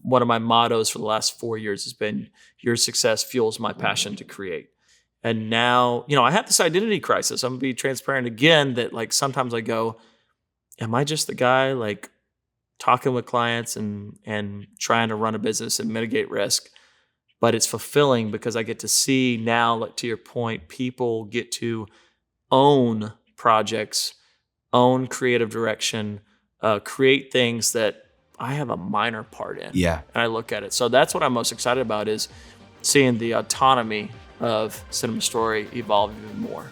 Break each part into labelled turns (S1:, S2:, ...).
S1: one of my mottos for the last 4 years has been, your success fuels my passion to create. And now, I have this identity crisis. I'm going to be transparent again that like sometimes I go, am I just the guy like talking with clients and trying to run a business and mitigate risk? But it's fulfilling because I get to see now, like to your point, people get to own projects, own creative direction, create things that I have a minor part in.
S2: Yeah.
S1: And I look at it. So that's what I'm most excited about, is seeing the autonomy of Cinema Story evolve even more.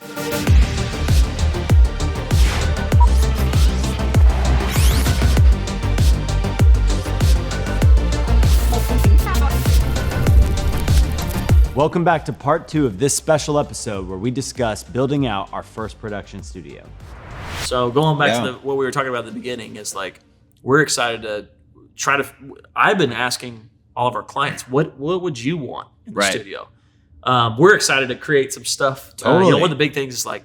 S2: Welcome back to part 2 of this special episode where we discuss building out our first production studio.
S1: So going back to what we were talking about at the beginning is like, we're excited to I've been asking all of our clients, what would you want in the studio? We're excited to create some stuff.
S2: Totally.
S1: One of the big things is like,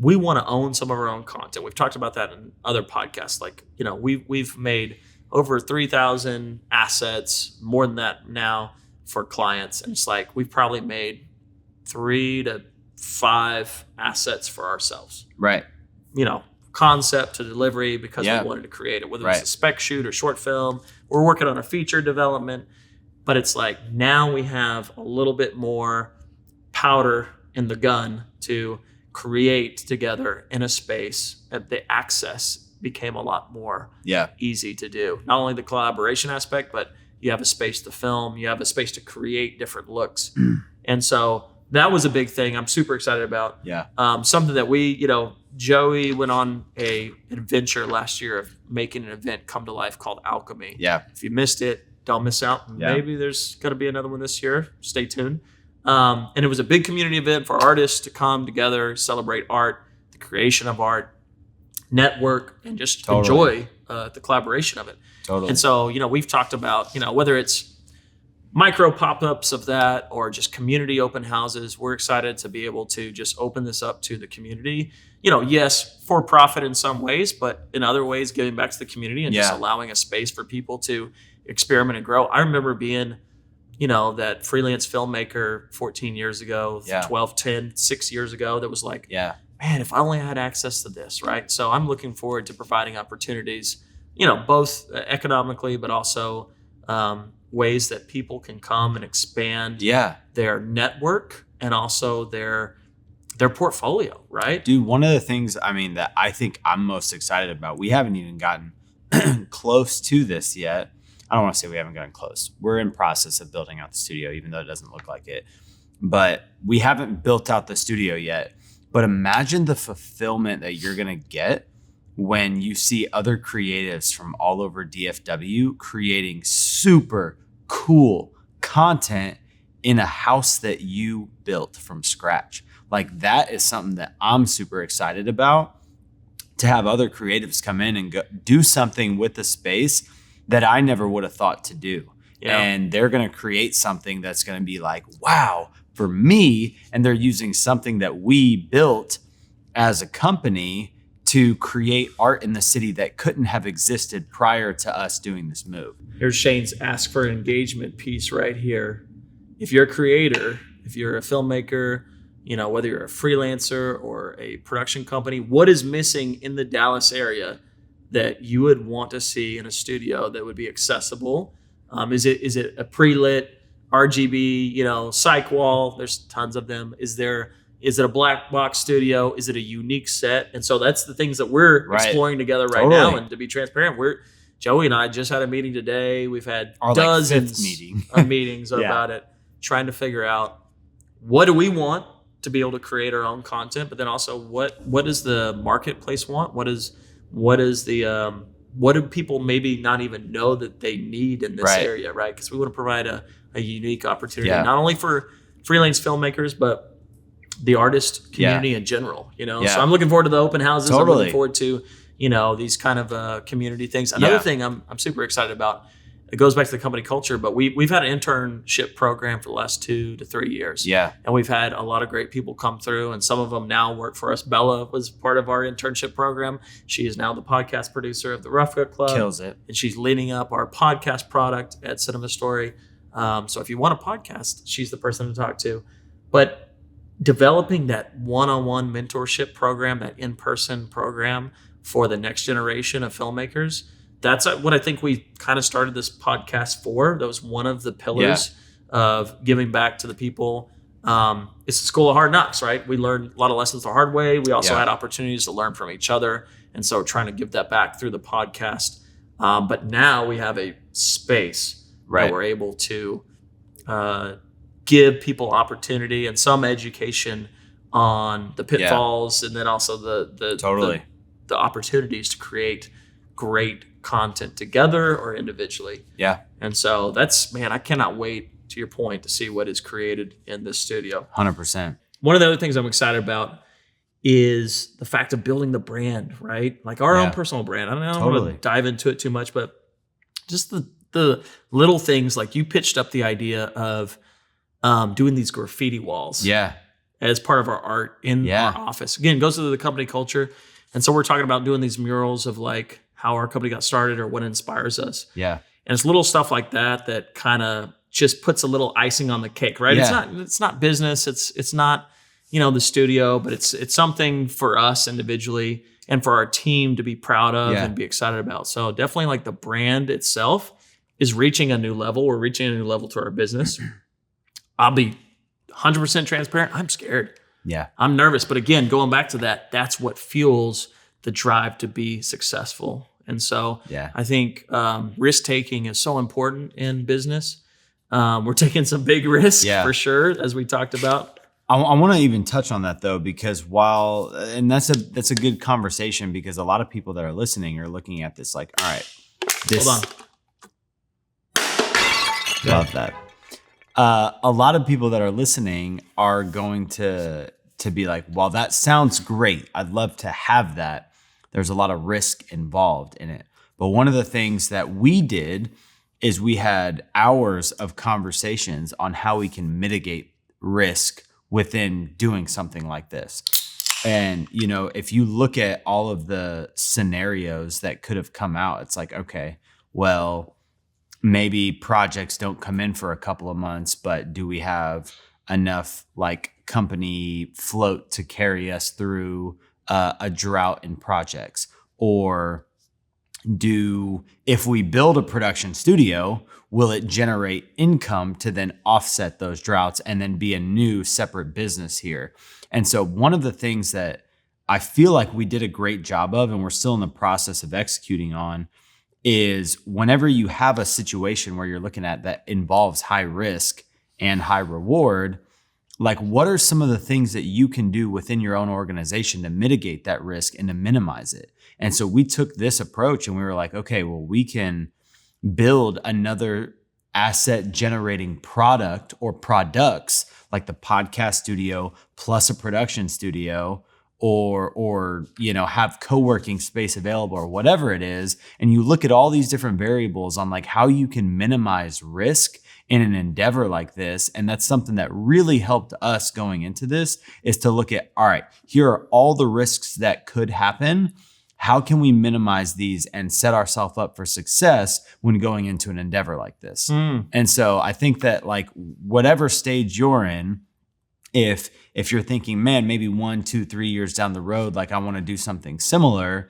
S1: we want to own some of our own content. We've talked about that in other podcasts. Like, we've made over 3,000 assets, more than that now, for clients. And it's like, we've probably made 3 to 5 assets for ourselves.
S2: Right.
S1: Concept to delivery because we wanted to create it, whether it's a spec shoot or short film. We're working on a feature development, but it's like now we have a little bit more powder in the gun to create together in a space. The access became a lot more easy to do. Not only the collaboration aspect, but you have a space to film, you have a space to create different looks. And so that was a big thing I'm super excited about.
S2: Yeah.
S1: Something that we, Joey went on an adventure last year of making an event come to life called Alchemy.
S2: Yeah.
S1: If you missed it, don't miss out.
S2: Yeah.
S1: Maybe there's going to be another one this year. Stay tuned. And it was a big community event for artists to come together, celebrate art, the creation of art, network, and just enjoy the collaboration of it.
S2: Totally.
S1: And so, we've talked about, whether it's micro pop-ups of that or just community open houses, we're excited to be able to just open this up to the community. Yes, for profit in some ways, but in other ways, giving back to the community and just allowing a space for people to experiment and grow. I remember being, that freelance filmmaker 14 years ago, 12, 10, 6 years ago, that was like, man, if I only had access to this, right? So I'm looking forward to providing opportunities, both economically, but also ways that people can come and expand their network and also their portfolio, right?
S2: Dude, one of the things, that I think I'm most excited about, we haven't even gotten close to this yet. I don't want to say we haven't gotten close. We're in process of building out the studio, even though it doesn't look like it. But we haven't built out the studio yet. But imagine the fulfillment that you're going to get when you see other creatives from all over DFW creating super cool content in a house that you built from scratch. Like, that is something that I'm super excited about, to have other creatives come in and do something with the space that I never would have thought to do. Yeah. And they're going to create something that's going to be like, wow, for me. And they're using something that we built as a company to create art in the city that couldn't have existed prior to us doing this move.
S1: Here's Shane's ask for engagement piece right here. If you're a creator, if you're a filmmaker, whether you're a freelancer or a production company, what is missing in the Dallas area that you would want to see in a studio that would be accessible? Is it a pre-lit RGB, psych wall? There's tons of them. Is it a black box studio? Is it a unique set? And so that's the things that we're exploring together right now. And to be transparent, Joey and I just had a meeting today. We've had dozens of meetings about it, trying to figure out what do we want to be able to create our own content, but then also what does the marketplace want? What do people maybe not even know that they need in this area, right? Because we want to provide a unique opportunity, not only for freelance filmmakers, but the artist community in general, So I'm looking forward to the open houses. I'm looking forward to, these kind of community things. Another thing I'm super excited about, it goes back to the company culture, but we've had an internship program for the last 2 to 3 years.
S2: Yeah.
S1: And we've had a lot of great people come through, and some of them now work for us. Bella was part of our internship program. She is now the podcast producer of the Rough Cut Club.
S2: Kills it.
S1: And she's leading up our podcast product at Cinema Story. So if you want a podcast, she's the person to talk to. But developing that one-on-one mentorship program, that in-person program for the next generation of filmmakers, that's what I think we kind of started this podcast for. That was one of the pillars of giving back to the people. It's a school of hard knocks, right? We learned a lot of lessons the hard way. We also had opportunities to learn from each other. And so trying to give that back through the podcast. But now we have a space that we're able to give people opportunity and some education on the pitfalls and then also the opportunities to create great content together or individually.
S2: Yeah.
S1: And so that's, man, I cannot wait, to your point, to see what is created in this studio.
S2: 100%.
S1: One of the other things I'm excited about is the fact of building the brand, right? Like our own personal brand. I don't want to dive into it too much, but just the little things, like you pitched up the idea of doing these graffiti walls as part of our art in our office. Again, it goes to the company culture. And so we're talking about doing these murals of like how our company got started or what inspires us.
S2: Yeah.
S1: And it's little stuff like that kind of just puts a little icing on the cake, right?
S2: Yeah.
S1: It's not business. It's not, the studio, but it's something for us individually and for our team to be proud of and be excited about. So definitely like the brand itself is reaching a new level. We're reaching a new level to our business. I'll be 100% transparent. I'm scared.
S2: Yeah.
S1: I'm nervous. But again, going back to that, that's what fuels the drive to be successful. And so I think risk-taking is so important in business. We're taking some big risks for sure, as we talked about.
S2: I want to even touch on that though, because that's a good conversation, because a lot of people that are listening are looking at this like, all right,
S1: hold on.
S2: Love that. A lot of people that are listening are going to be like, well, that sounds great. I'd love to have that. There's a lot of risk involved in it. But one of the things that we did is we had hours of conversations on how we can mitigate risk within doing something like this. And, if you look at all of the scenarios that could have come out, it's like, okay, well, maybe projects don't come in for a couple of months, but do we have enough like company float to carry us through a drought in projects? Or if we build a production studio, will it generate income to then offset those droughts and then be a new separate business here? And so one of the things that I feel like we did a great job of, and we're still in the process of executing on, is whenever you have a situation where you're looking at that involves high risk and high reward, like what are some of the things that you can do within your own organization to mitigate that risk and to minimize it? And so we took this approach and we were like, okay, well, we can build another asset generating product or products like the podcast studio plus a production studio, or have co-working space available or whatever it is. And you look at all these different variables on like how you can minimize risk in an endeavor like this. And that's something that really helped us going into this, is to look at, all right, here are all the risks that could happen. How can we minimize these and set ourselves up for success when going into an endeavor like this? And so I think that like whatever stage you're in, if you're thinking, man, maybe 1, 2, 3 years down the road, like I want to do something similar,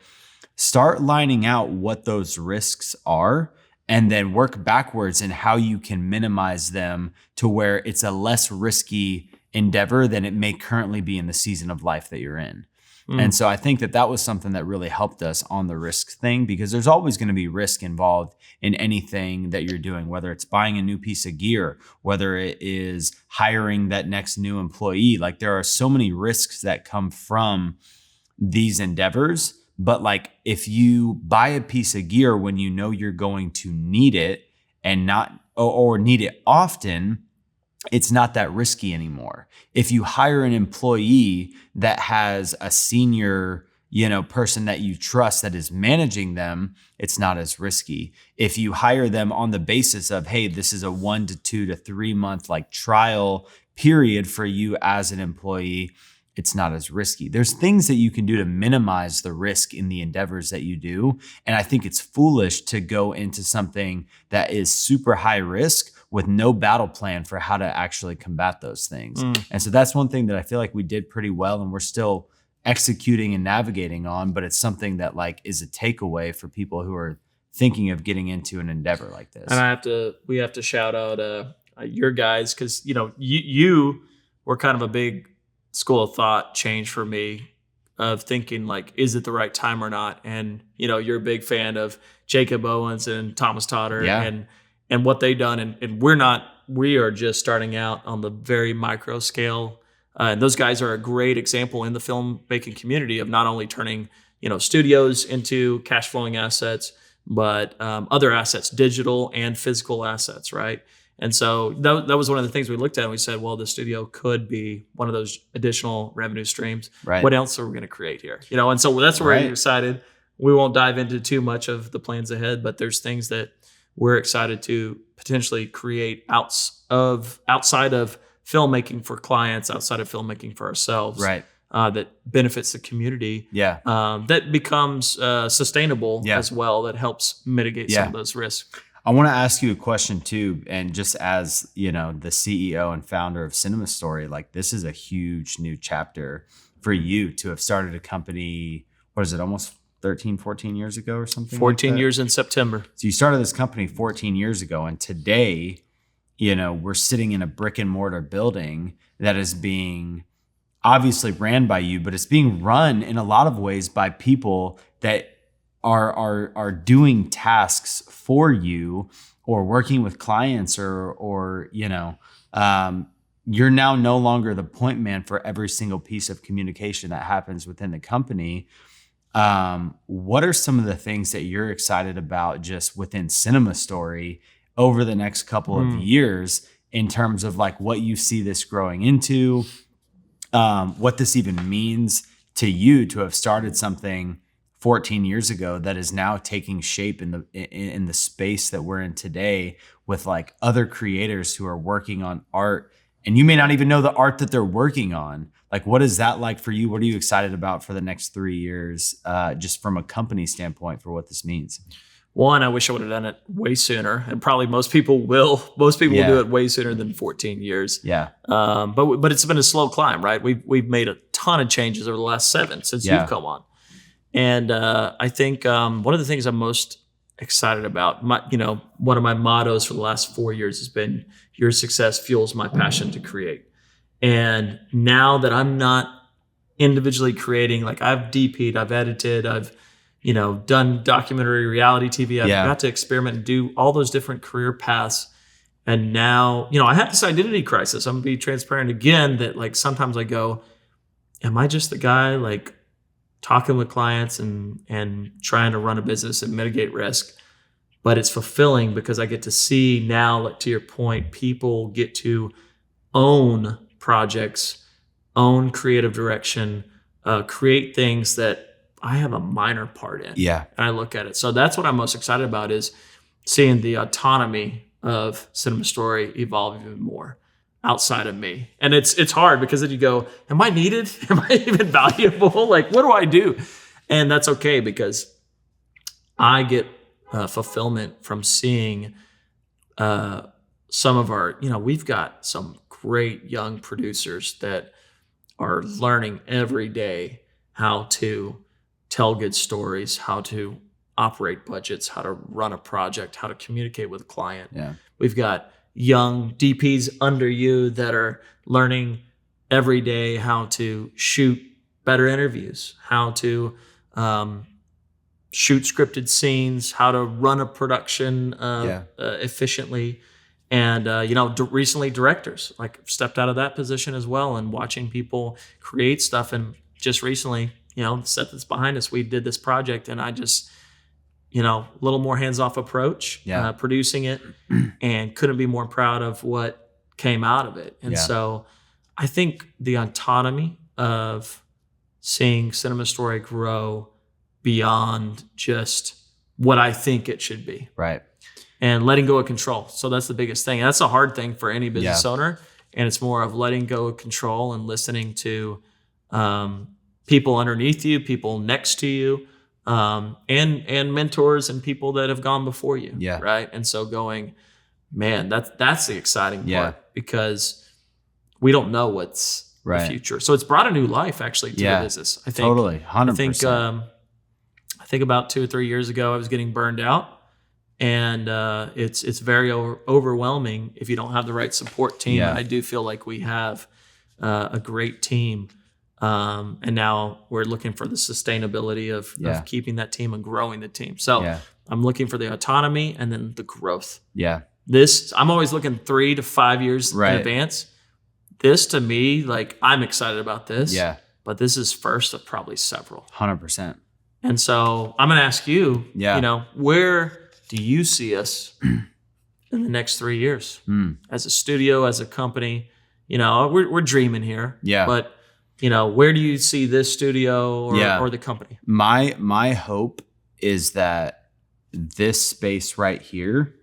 S2: start lining out what those risks are and then work backwards in how you can minimize them to where it's a less risky endeavor than it may currently be in the season of life that you're in. And so I think that was something that really helped us on the risk thing, because there's always going to be risk involved in anything that you're doing, whether it's buying a new piece of gear, whether it is hiring that next new employee. Like there are so many risks that come from these endeavors. But like if you buy a piece of gear when you know you're going to need it and not or need it often, it's not that risky anymore. If you hire an employee that has a senior person that you trust that is managing them, it's not as risky. If you hire them on the basis of, hey, this is a 1 to 2 to 3 month like trial period for you as an employee, it's not as risky. There's things that you can do to minimize the risk in the endeavors that you do. And I think it's foolish to go into something that is super high risk with no battle plan for how to actually combat those things. And so that's one thing that I feel like we did pretty well, and we're still executing and navigating on, but it's something that like is a takeaway for people who are thinking of getting into an endeavor like this.
S1: And we have to shout out your guys, because you were kind of a big school of thought change for me of thinking like, is it the right time or not? And you're a big fan of Jacob Owens and Thomas Totter and what they've done, and we are just starting out on the very micro scale. And those guys are a great example in the filmmaking community of not only turning, studios into cash flowing assets, but other assets, digital and physical assets, right? And so that was one of the things we looked at, and we said, well, the studio could be one of those additional revenue streams.
S2: Right.
S1: What else are we going to create here? And so that's where we're excited. We won't dive into too much of the plans ahead, but there's things that we're excited to potentially create outside of filmmaking for clients, outside of filmmaking for ourselves,
S2: right?
S1: That benefits the community.
S2: Yeah.
S1: That becomes sustainable as well. That helps mitigate some of those risks.
S2: I want to ask you a question too, and just as the CEO and founder of Cinema Story, like this is a huge new chapter for you to have started a company. What is it? Almost 13, 14 years ago or something?
S1: 14
S2: like
S1: years in September.
S2: So you started this company 14 years ago, and today, we're sitting in a brick and mortar building that is being obviously ran by you, but it's being run in a lot of ways by people that are doing tasks for you or working with clients or you're now no longer the point man for every single piece of communication that happens within the company. What are some of the things that you're excited about just within Cinema Story over the next couple of years in terms of like what you see this growing into, what this even means to you to have started something 14 years ago that is now taking shape in the space that we're in today with like other creators who are working on art, and you may not even know the art that they're working on. Like, what is that like for you? What are you excited about for the next 3 years, just from a company standpoint for what this means?
S1: One, I wish I would have done it way sooner, and probably most people will. Most people will do it way sooner than 14 years.
S2: Yeah.
S1: But it's been a slow climb, right? We've made a ton of changes over the last 7 since you've come on. And I think one of the things I'm most excited about, one of my mottos for the last 4 years has been, your success fuels my passion to create. And now that I'm not individually creating, like I've DP'd, I've edited, I've done documentary reality TV, I've got to experiment and do all those different career paths. And now, I have this identity crisis. I'm going to be transparent again that like sometimes I go, am I just the guy like talking with clients and trying to run a business and mitigate risk? But it's fulfilling because I get to see now, like to your point, people get to own projects, own creative direction, create things that I have a minor part in.
S2: Yeah.
S1: And I look at it. So that's what I'm most excited about, is seeing the autonomy of Cinema Story evolve even more outside of me. And it's hard because then you go, am I needed? Am I even valuable? Like, what do I do? And that's okay, because I get fulfillment from seeing some of our, we've got some great young producers that are learning every day how to tell good stories, how to operate budgets, how to run a project, how to communicate with a client.
S2: Yeah.
S1: We've got young DPs under you that are learning every day how to shoot better interviews, how to shoot scripted scenes, how to run a production efficiently. And, recently directors, like stepped out of that position as well, and watching people create stuff. And just recently, the set that's behind us, we did this project, and I just, a little more hands-off approach, producing it, and couldn't be more proud of what came out of it. And so I think the autonomy of seeing Cinema Story grow beyond just what I think it should be.
S2: Right.
S1: And letting go of control. So that's the biggest thing. And that's a hard thing for any business owner. And it's more of letting go of control and listening to people underneath you, people next to you, and mentors and people that have gone before you.
S2: Yeah.
S1: Right. And so going, man, that's the exciting part, because we don't know what's the future. So it's brought a new life actually to the business. I think
S2: totally 100%.
S1: I think about 2 or 3 years ago, I was getting burned out. And it's very overwhelming if you don't have the right support team.
S2: Yeah.
S1: And I do feel like we have a great team. And now we're looking for the sustainability of keeping that team and growing the team. So I'm looking for the autonomy and then the growth.
S2: Yeah.
S1: I'm always looking 3 to 5 years in advance. This to me, like, I'm excited about this.
S2: Yeah.
S1: But this is first of probably several.
S2: 100%.
S1: And so I'm going to ask you, where do you see us in the next 3 years as a studio, as a company? We're dreaming here.
S2: Yeah.
S1: But, where do you see this studio or the company?
S2: My hope is that this space right here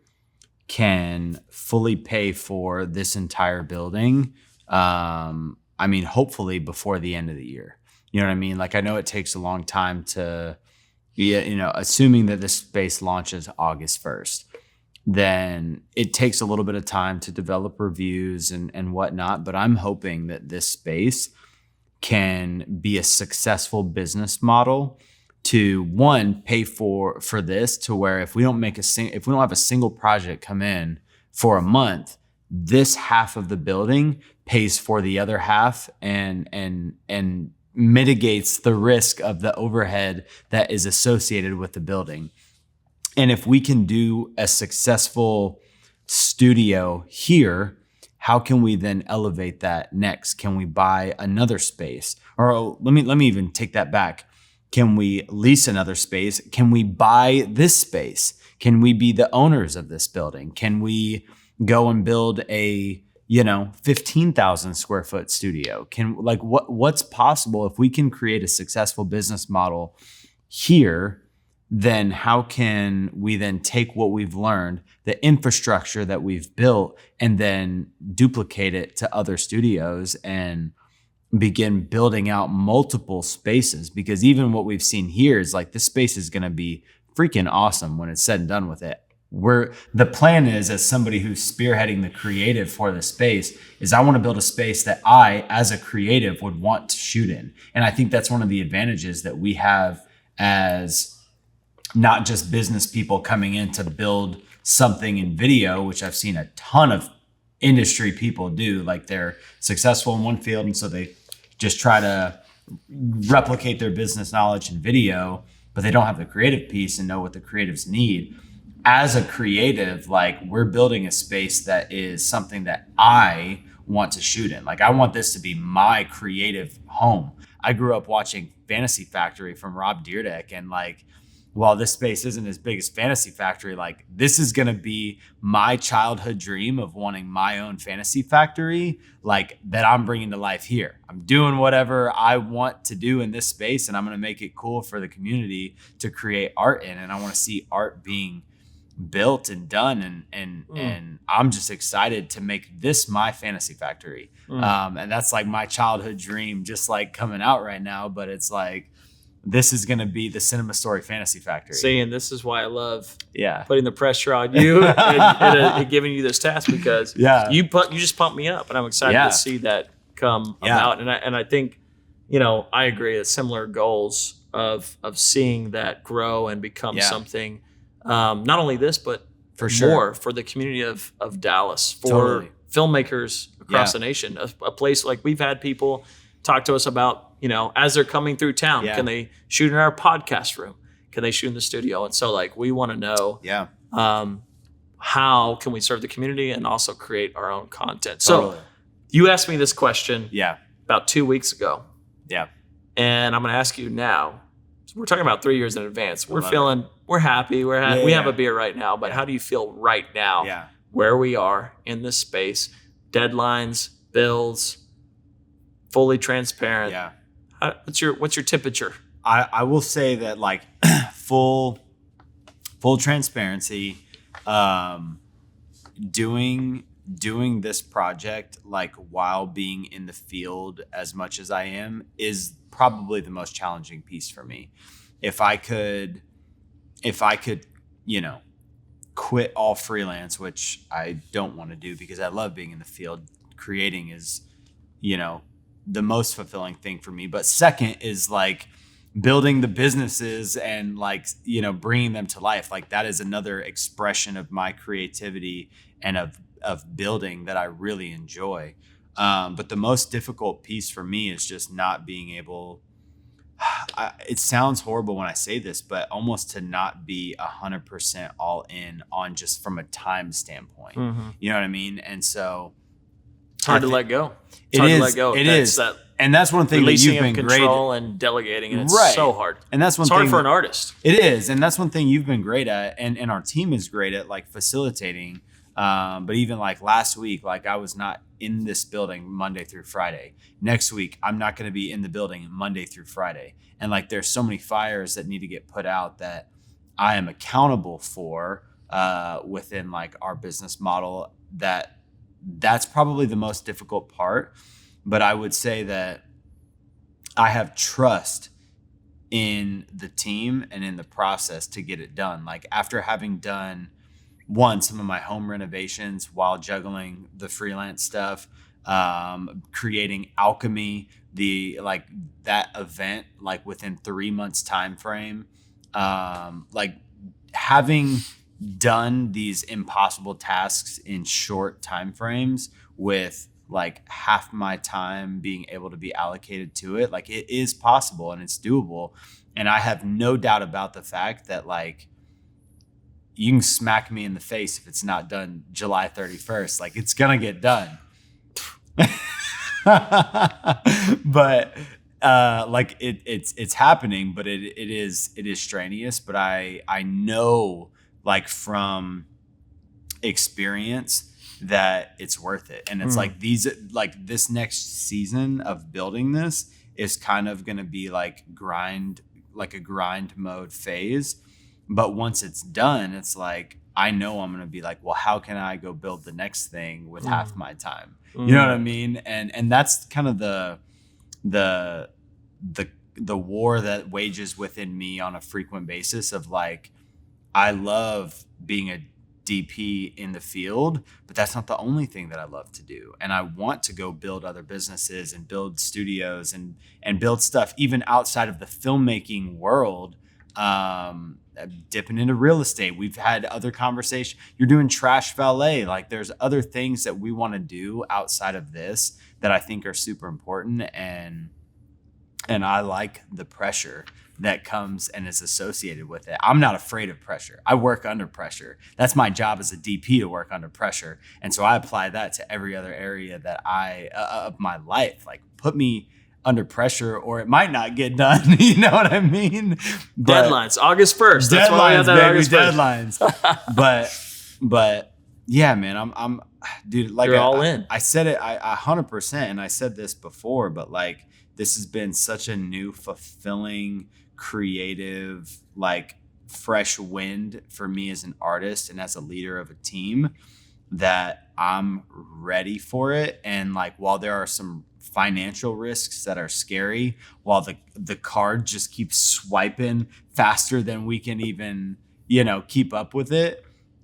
S2: can fully pay for this entire building. Hopefully before the end of the year. You know what I mean? Like, I know it takes a long time to, assuming that this space launches August 1st, then it takes a little bit of time to develop reviews and whatnot. But I'm hoping that this space can be a successful business model to, one, pay for this, to where if we don't have a single project come in for a month, this half of the building pays for the other half and mitigates the risk of the overhead that is associated with the building. And if we can do a successful studio here, how can we then elevate that next? Can we buy another space? Or let me even take that back. Can we lease another space? Can we buy this space? Can we be the owners of this building? Can we go and build a 15,000 square foot studio? What's possible if we can create a successful business model here? Then how can we then take what we've learned, the infrastructure that we've built, and then duplicate it to other studios and begin building out multiple spaces? Because even what we've seen here is like, this space is going to be freaking awesome when it's said and done with it. The plan is, as somebody who's spearheading the creative for the space, is I want to build a space that I, as a creative, would want to shoot in. And I think that's one of the advantages that we have as not just business people coming in to build something in video, which I've seen a ton of industry people do. Like, they're successful in one field, and so they just try to replicate their business knowledge in video, but they don't have the creative piece and know what the creatives need. As a creative, like, we're building a space that is something that I want to shoot in. Like, I want this to be my creative home. I grew up watching Fantasy Factory from Rob Dyrdek, and like, while this space isn't as big as Fantasy Factory, like, this is going to be my childhood dream of wanting my own Fantasy Factory, like, that I'm bringing to life here. I'm doing whatever I want to do in this space, and I'm going to make it cool for the community to create art in. And I want to see art being built and done, and I'm just excited to make this my Fantasy Factory. And that's like my childhood dream, just like coming out right now. But it's like, this is going to be the Cinema Story Fantasy Factory.
S1: See, and this is why I love putting the pressure on you and giving you this task, because you just pumped me up, and I'm excited to see that come about. And I think, I agree that similar goals of seeing that grow and become something, not only this, but
S2: for sure,
S1: more for the community of Dallas, for filmmakers across the nation, a place like we've had people talk to us about, as they're coming through town, can they shoot in our podcast room? Can they shoot in the studio? And so, like, we want to know, how can we serve the community and also create our own content? So you asked me this question about 2 weeks ago. Yeah. And I'm going to ask you now. So we're talking about 3 years in advance. We're happy. We have a beer right now, but how do you feel right now where we are in this space? Deadlines, bills, fully transparent. What's your temperature?
S2: I will say that like full transparency, doing this project like while being in the field as much as I am is probably the most challenging piece for me. If I could, quit all freelance, which I don't want to do because I love being in the field, creating is, the most fulfilling thing for me. But second is like building the businesses and like, bringing them to life. Like that is another expression of my creativity and of building that I really enjoy. But the most difficult piece for me is just not being able, it sounds horrible when I say this, but almost to not be 100% all in on just from a time standpoint.
S1: Mm-hmm.
S2: You know what I mean? And so
S1: it's hard to let go.
S2: It is. And that's one thing that you've been great
S1: control and delegating, and it's so hard.
S2: And that's one
S1: it's
S2: thing
S1: hard for an artist.
S2: It is, and that's one thing you've been great at, and our team is great at, like facilitating. But even like last week, like I was not in this building Monday through Friday. Next week, I'm not going to be in the building Monday through Friday. And like there's so many fires that need to get put out that I am accountable for within like our business model. That's probably the most difficult part. But I would say that I have trust in the team and in the process to get it done. Like after having done some of my home renovations while juggling the freelance stuff, creating Alchemy, that event, like within 3 months time frame, like having done these impossible tasks in short time frames with like half my time being able to be allocated to it, like it is possible and it's doable. And I have no doubt about the fact that like you can smack me in the face if it's not done July 31st, like it's gonna get done. But like it's happening, but it is strenuous. But I know like from experience that it's worth it. And it's like this next season of building this is kind of going to be like a grind mode phase. But once it's done, it's like, I know I'm going to be like, well, how can I go build the next thing with half my time? You know what I mean? And that's kind of the war that wages within me on a frequent basis of like, I love being a DP in the field, but that's not the only thing that I love to do. And I want to go build other businesses and build studios and build stuff even outside of the filmmaking world, dipping into real estate. We've had other conversations. You're doing trash valet. Like there's other things that we want to do outside of this that I think are super important. And I like the pressure that comes and is associated with it. I'm not afraid of pressure. I work under pressure. That's my job as a DP, to work under pressure. And so I apply that to every other area that of my life. Like put me under pressure or it might not get done. You know what I mean?
S1: Deadlines, August 1st.
S2: That's why we have that, baby, deadlines. but yeah, man, I'm dude, like
S1: you're all in.
S2: I said it, I 100%. And I said this before, but like, this has been such a new, fulfilling, creative, like fresh wind for me as an artist and as a leader of a team that I'm ready for it. And like, while there are some financial risks that are scary, while the card just keeps swiping faster than we can even, keep up with it.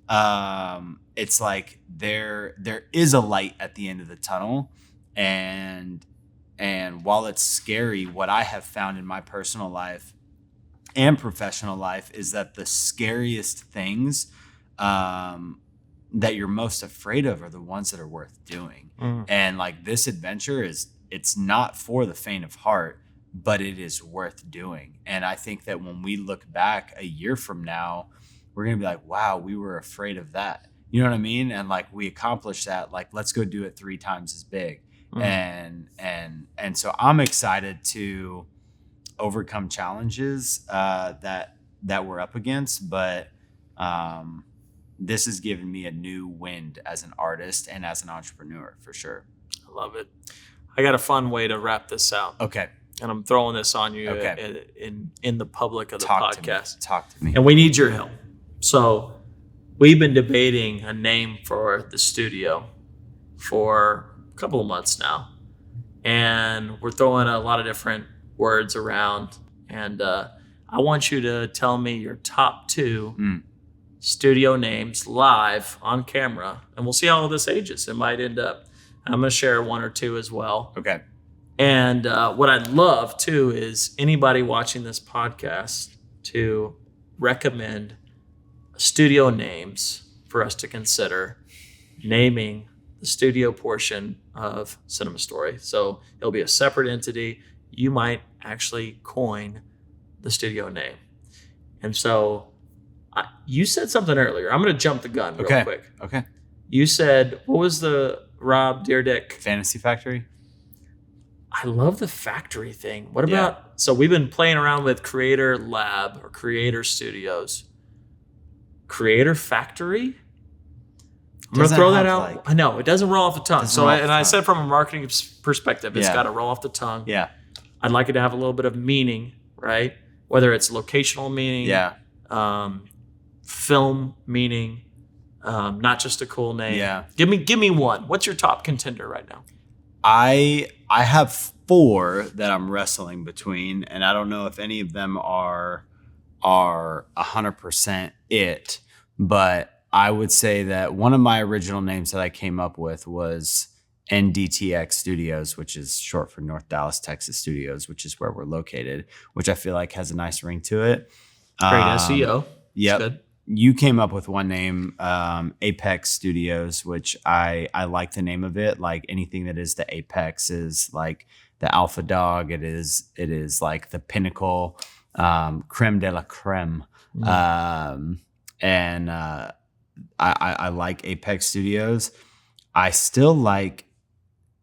S2: It's like there is a light at the end of the tunnel. And while it's scary, what I have found in my personal life and professional life is that the scariest things that you're most afraid of are the ones that are worth doing. And like this adventure it's not for the faint of heart, but it is worth doing. And I think that when we look back a year from now, we're going to be like, wow, we were afraid of that. You know what I mean? And like we accomplished that, like, let's go do it 3 times as big. And so I'm excited to overcome challenges that we're up against, but this has given me a new wind as an artist and as an entrepreneur for sure.
S1: I love it. I got a fun way to wrap this out.
S2: Okay.
S1: and I'm throwing this on you
S2: Okay.
S1: in the public of the podcast.
S2: Talk to me.
S1: And we need your help. So we've been debating a name for the studio for a couple of months now. And we're throwing a lot of different words around. And I want you to tell me your top 2 studio names live on camera. And we'll see how this ages. It might end up. I'm going to share 1 or 2 as well.
S2: Okay.
S1: And what I'd love, too, is anybody watching this podcast to recommend studio names for us to consider naming the studio portion of Cinema Story. So it'll be a separate entity. You might actually coin the studio name. And so you said something earlier. I'm going to jump the gun real quick.
S2: Okay.
S1: You said, what was the Rob Dyrdek?
S2: Fantasy Factory?
S1: I love the factory thing. What about, so we've been playing around with Creator Lab or Creator Studios. Creator Factory? I'm going to throw that out. I know, it doesn't roll off the tongue. So, I said from a marketing perspective, it's got to roll off the tongue.
S2: Yeah.
S1: I'd like it to have a little bit of meaning, right? Whether it's locational meaning, film meaning, not just a cool name.
S2: Yeah.
S1: Give me one. What's your top contender right now?
S2: I have 4 that I'm wrestling between, and I don't know if any of them are 100% it, but I would say that one of my original names that I came up with was NDTX Studios, which is short for North Dallas, Texas Studios, which is where we're located, which I feel like has a nice ring to it.
S1: Great SEO.
S2: Yep.
S1: Good.
S2: You came up with one name, Apex Studios, which I like the name of it. Like anything that is the apex is like the alpha dog. It is like the pinnacle, creme de la creme. And I like Apex Studios. I still like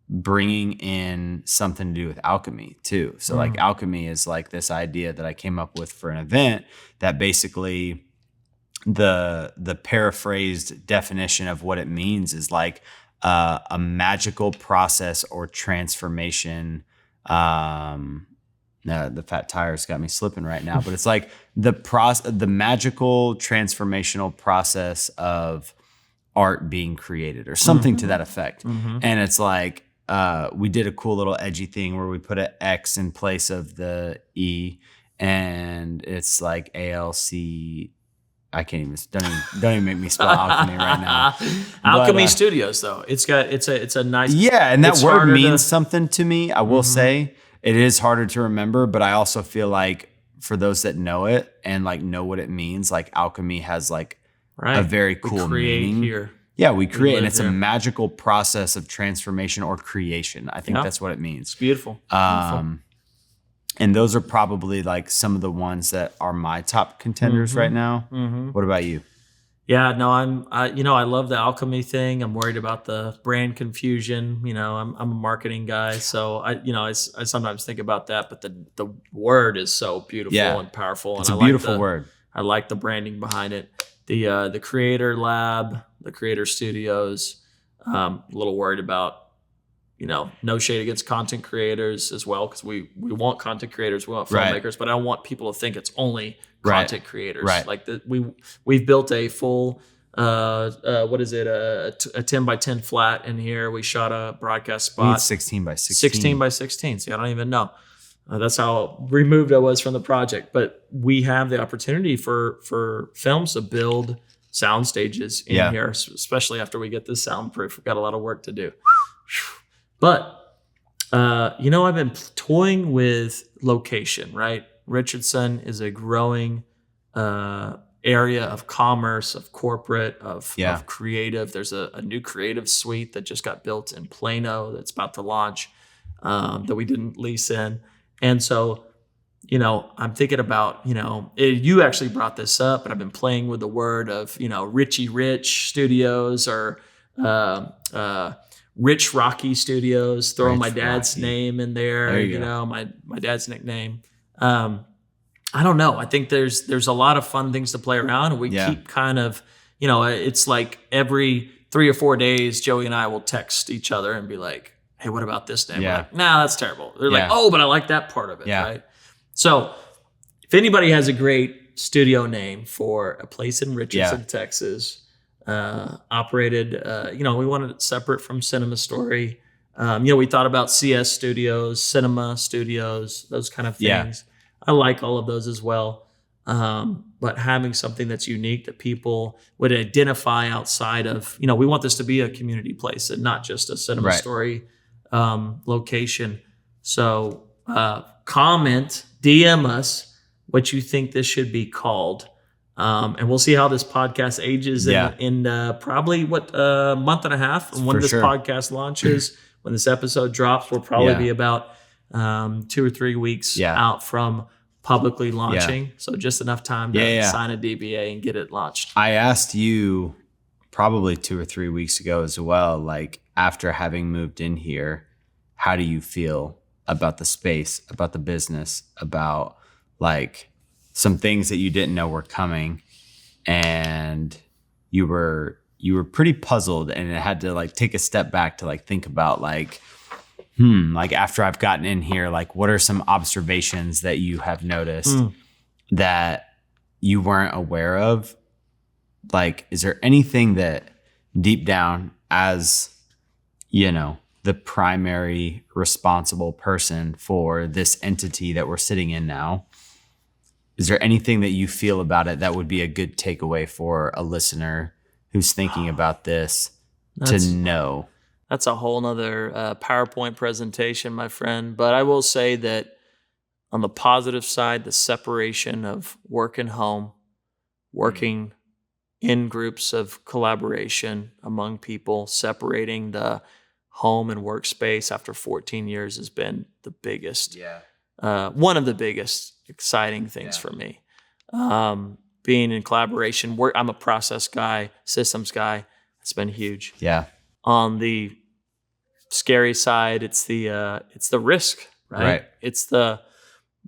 S2: bringing in something to do with alchemy too. So like alchemy is like this idea that I came up with for an event that basically the paraphrased definition of what it means is like a magical process or transformation. The fat tires got me slipping right now, but it's like the magical transformational process of art being created or something to that effect. And it's like we did a cool little edgy thing where we put an X in place of the E, and it's like ALC. I can't even don't even make me spell alchemy right now.
S1: Alchemy Studios though. It's a nice
S2: and that word means something to me. I will say it is harder to remember, but I also feel like for those that know it and like know what it means, like alchemy has like a very cool meaning.
S1: Here.
S2: Yeah, we create, and it's a magical process of transformation or creation. I think that's what it means.
S1: It's beautiful.
S2: And those are probably like some of the ones that are my top contenders right now. What about you?
S1: Yeah, no, I love the alchemy thing. I'm worried about the brand confusion. I'm a marketing guy, so I sometimes think about that. But the word is so beautiful and powerful.
S2: It's a beautiful word.
S1: I like the branding behind it. The Creator Lab, the Creator Studios. A little worried about. No shade against content creators as well, because we want content creators, we want filmmakers, but I don't want people to think it's only content creators. Right. Like we've built a full what is it, a 10 by 10 flat in here. We shot a broadcast spot.
S2: 16 by 16.
S1: 16 by 16. See, I don't even know. That's how removed I was from the project. But we have the opportunity for films to build sound stages in here, especially after we get this soundproof. We've got a lot of work to do. But, I've been toying with location, right? Richardson is a growing area of commerce, of corporate, of creative. There's a new creative suite that just got built in Plano that's about to launch that we didn't lease in. And so, I'm thinking about, you actually brought this up, but I've been playing with the word of, Richie Rich Studios or Rich Rocky Studios, throwing my dad's name in there, my dad's nickname. I don't know. I think there's a lot of fun things to play around, and we keep kind of, it's like every 3 or 4 days, Joey and I will text each other and be like, hey, what about this name?
S2: Yeah.
S1: We're like, nah, that's terrible. They're like,
S2: Yeah.
S1: oh, but I like that part of it,
S2: Yeah.
S1: right? So if anybody has a great studio name for a place in Richardson, Texas, operated, we wanted it separate from Cinema Story. We thought about CS Studios, Cinema Studios, those kind of things. I like all of those as well. But having something that's unique that people would identify outside of, we want this to be a community place and not just a Cinema Story location. So comment, DM us what you think this should be called. And we'll see how this podcast ages in probably a month and a half. And when this podcast launches, when this episode drops, we'll probably be about 2 or 3 weeks out from publicly launching. So just enough time to sign a DBA and get it launched.
S2: I asked you probably 2 or 3 weeks ago as well, like after having moved in here, how do you feel about the space, about the business, about like some things that you didn't know were coming, and you were pretty puzzled, and it had to like take a step back to like think about like after I've gotten in here, like what are some observations that you have noticed that you weren't aware of? Like, is there anything that deep down, as the primary responsible person for this entity that we're sitting in now, is there anything that you feel about it that would be a good takeaway for a listener who's thinking about this to know?
S1: That's a whole nother PowerPoint presentation, my friend. But I will say that on the positive side, the separation of work and home, working in groups of collaboration among people, separating the home and workspace after 14 years has been the biggest, one of the biggest exciting things for me. Being in collaboration, I'm a process guy, systems guy. It's been huge.
S2: Yeah. On
S1: the scary side, it's the risk, right? It's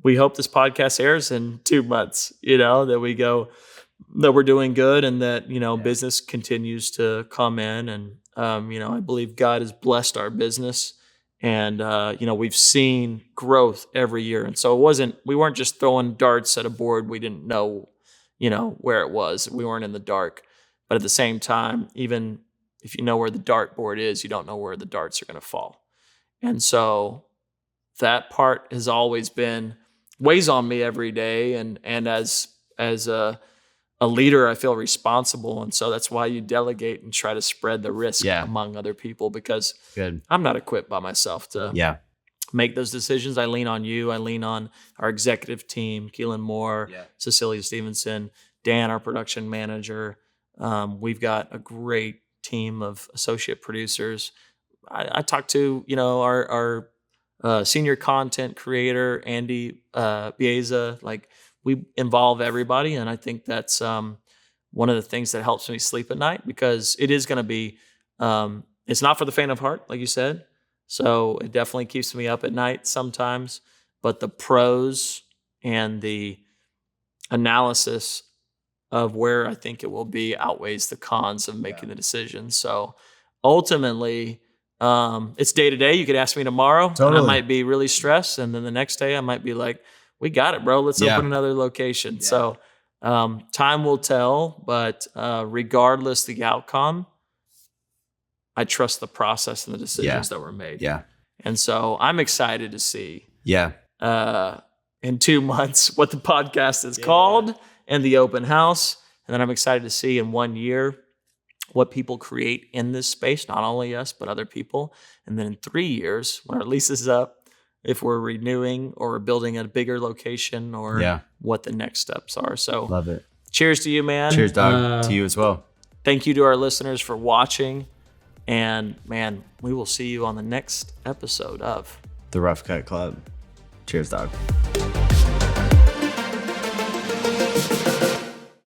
S1: we hope this podcast airs in 2 months, that we're doing good and that, business continues to come in. And, I believe God has blessed our business, and, we've seen growth every year. And so we weren't just throwing darts at a board. We didn't know, where it was. We weren't in the dark, but at the same time, even if you know where the dart board is, you don't know where the darts are going to fall. And so that part has always weighs on me every day. And as a leader, I feel responsible. And so that's why you delegate and try to spread the risk among other people, because I'm not equipped by myself to make those decisions. I lean on you. I lean on our executive team, Keelan Moore, Cecilia Stevenson, Dan, our production manager. We've got a great team of associate producers. I talked to, our senior content creator, Andy Bieza. Like, we involve everybody. And I think that's one of the things that helps me sleep at night, because it is going to be, it's not for the faint of heart, like you said. So it definitely keeps me up at night sometimes. But the pros and the analysis of where I think it will be outweighs the cons of making the decision. So ultimately, it's day to day. You could ask me tomorrow, and I might be really stressed. And then the next day I might be like, we got it, bro. Let's open another location. Yeah. So time will tell, but regardless the outcome, I trust the process and the decisions that were made.
S2: Yeah.
S1: And so I'm excited to see in 2 months what the podcast is called and the open house. And then I'm excited to see in 1 year what people create in this space, not only us, but other people. And then in 3 years, when our lease is up, if we're renewing or building a bigger location, or what the next steps are. So
S2: love it.
S1: Cheers to you, man.
S2: Cheers, dog. To you as well.
S1: Thank you to our listeners for watching. And man, we will see you on the next episode of
S2: The Rough Cut Club. Cheers, dog.